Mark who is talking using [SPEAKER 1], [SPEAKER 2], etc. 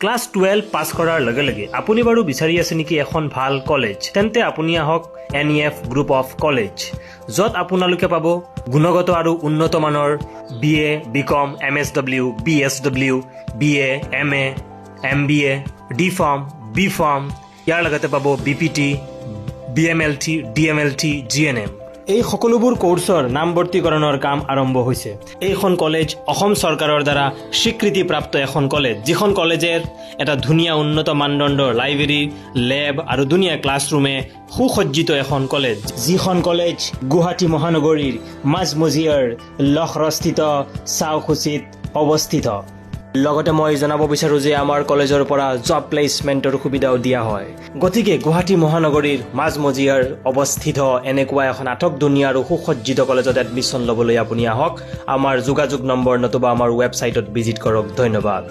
[SPEAKER 1] Class 12 পাছ কৰাৰ লগে লগে আপুনি বাৰু বিচাৰি আছে নেকি এখন ভাল কলেজ? তেন্তে আপুনি আহক NEF গ্ৰুপ অফ কলেজ, য'ত আপোনালোকে পাব গুণগত আৰু উন্নত মানৰ BA, BCom, MSW, BSW, BA, MA, MBA, D.Pharm, B.Pharm, ইয়াৰ লগতে পাব BPT, BMLT, DMLT, GNM। এই সকলোবোৰ কোৰ্চৰ নামভৰ্তিকৰণৰ কাম আৰম্ভ হৈছে। এইখন কলেজ অসম চৰকাৰৰ দ্বাৰা স্বীকৃতিপ্ৰাপ্ত এখন কলেজ, যিখন কলেজৰ এটা ধুনীয়া উন্নত মানদণ্ডৰ লাইব্ৰেৰী, লেব আৰু ধুনীয়া ক্লাছৰুমে সুসজ্জিত এখন কলেজ, যিখন কলেজ গুৱাহাটী মহানগৰীৰ মাজমজিয়াৰ লখৰাস্থিত চাওকুচিত অৱস্থিত। লগতে মই জনাব বিচাৰোঁ যে আমাৰ কলেজৰ পৰা জব প্লেচমেণ্টৰ সুবিধাও দিয়া হয়। গতিকে গুৱাহাটী মহানগৰীৰ মাজমজিয়াৰ অৱস্থিত এনেকুৱা এখন আটকধুনীয়া আৰু সুসজ্জিত কলেজত এডমিশ্যন ল'বলৈ আপুনি আহক। আমাৰ যোগাযোগ নম্বৰ নতুবা আমাৰ ৱেবছাইটত ভিজিট কৰক। ধন্যবাদ।